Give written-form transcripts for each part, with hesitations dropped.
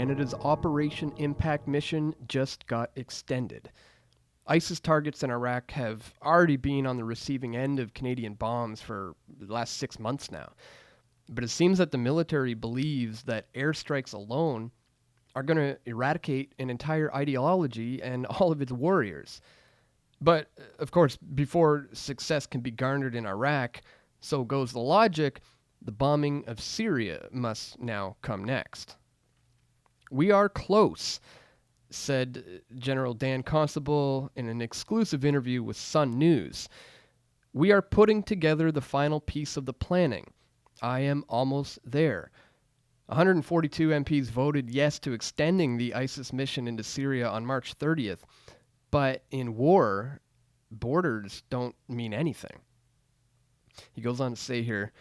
Canada's Operation Impact mission just got extended. ISIS targets in Iraq have already been on the receiving end of Canadian bombs for the last 6 months now. But it seems that the military believes that airstrikes alone are going to eradicate an entire ideology and all of its warriors. But, of course, before success can be garnered in Iraq, so goes the logic, the bombing of Syria must now come next. "We are close," said General Dan Constable in an exclusive interview with Sun News. "We are putting together the final piece of the planning. I am almost there." 142 MPs voted yes to extending the ISIS mission into Syria on March 30th, but in war, borders don't mean anything. He goes on to say here,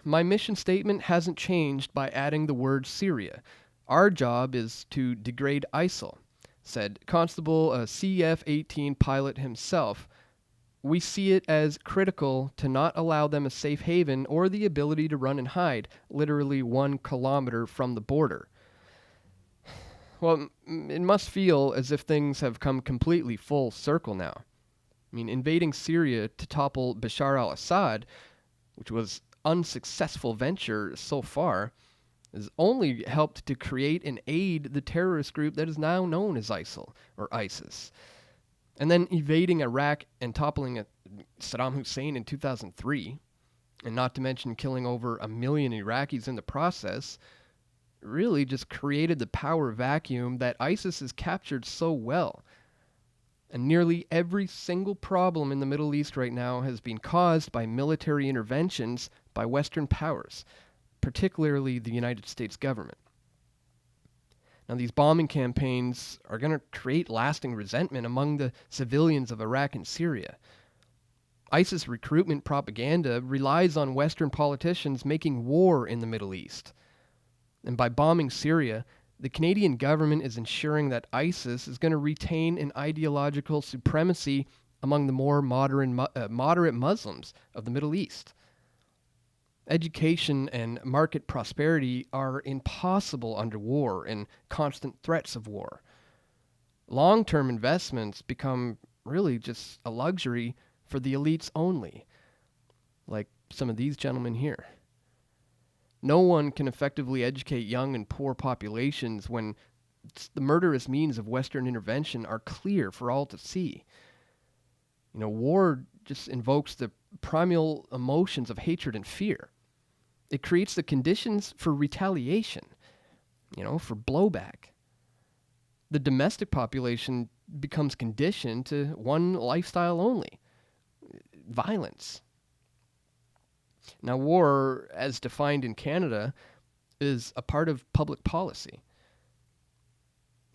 "My mission statement hasn't changed by adding the word Syria. Our job is to degrade ISIL," said Constable, a CF-18 pilot himself. "We see it as critical to not allow them a safe haven or the ability to run and hide, literally 1 kilometer from the border." Well, it must feel as if things have come completely full circle now. I mean, invading Syria to topple Bashar al-Assad, which was unsuccessful venture so far, has only helped to create and aid the terrorist group that is now known as ISIL or ISIS. And then evading Iraq and toppling Saddam Hussein in 2003, and not to mention killing over 1 million Iraqis in the process, really just created the power vacuum that ISIS has captured so well. And nearly every single problem in the Middle East right now has been caused by military interventions by Western powers, particularly the United States government. Now, these bombing campaigns are going to create lasting resentment among the civilians of Iraq and Syria. ISIS recruitment propaganda relies on Western politicians making war in the Middle East. And by bombing Syria, the Canadian government is ensuring that ISIS is going to retain an ideological supremacy among the more moderate Muslims of the Middle East. Education and market prosperity are impossible under war and constant threats of war. Long-term investments become really just a luxury for the elites only, like some of these gentlemen here. No one can effectively educate young and poor populations when the murderous means of Western intervention are clear for all to see. War just invokes the primal emotions of hatred and fear. It creates the conditions for retaliation, for blowback. The domestic population becomes conditioned to one lifestyle only: violence. Now, war, as defined in Canada, is a part of public policy.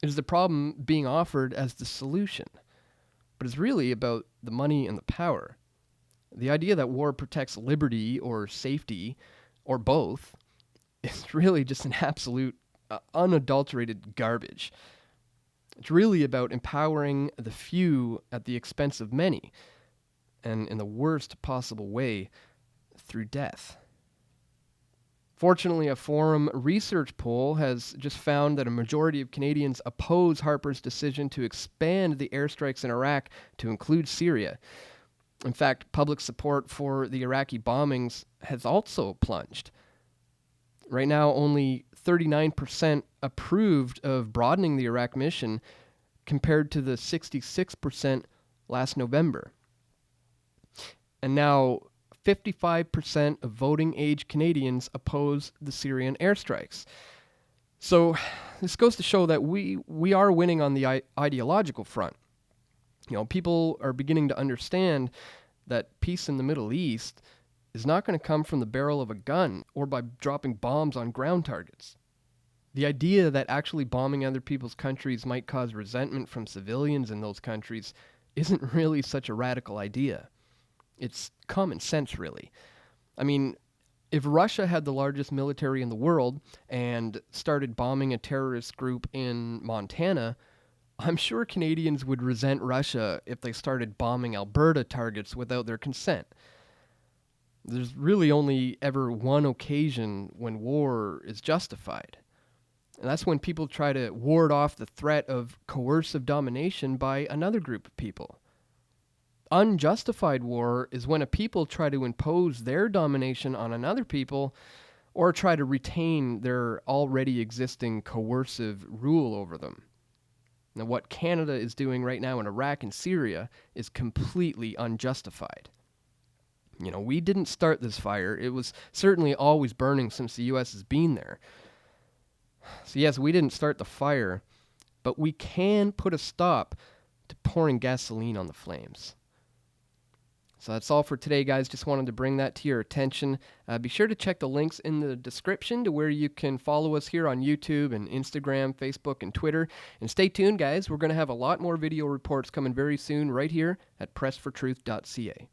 It is the problem being offered as the solution, but it's really about the money and the power. The idea that war protects liberty or safety, or both, is really just an absolute, unadulterated garbage. It's really about empowering the few at the expense of many, and in the worst possible way, through death. Fortunately, a Forum research poll has just found that a majority of Canadians oppose Harper's decision to expand the airstrikes in Iraq to include Syria. In fact, public support for the Iraqi bombings has also plunged. Right now, only 39% approved of broadening the Iraq mission, compared to the 66% last November. And now 55% of voting-age Canadians oppose the Syrian airstrikes. So this goes to show that we are winning on the ideological front. People are beginning to understand that peace in the Middle East is not going to come from the barrel of a gun or by dropping bombs on ground targets. The idea that actually bombing other people's countries might cause resentment from civilians in those countries isn't really such a radical idea. It's common sense, really. I mean, if Russia had the largest military in the world and started bombing a terrorist group in Montana, I'm sure Canadians would resent Russia if they started bombing Alberta targets without their consent. There's really only ever one occasion when war is justified, And that's when people try to ward off the threat of coercive domination by another group of people. Unjustified war is when a people try to impose their domination on another people or try to retain their already existing coercive rule over them. Now, what Canada is doing right now in Iraq and Syria is completely unjustified. You know, we didn't start this fire. It was certainly always burning since the U.S. has been there. So yes, we didn't start the fire, but we can put a stop to pouring gasoline on the flames. So that's all for today, guys. Just wanted to bring that to your attention. Be sure to check the links in the description to where you can follow us here on YouTube and Instagram, Facebook, and Twitter. And stay tuned, guys. We're going to have a lot more video reports coming very soon right here at pressfortruth.ca.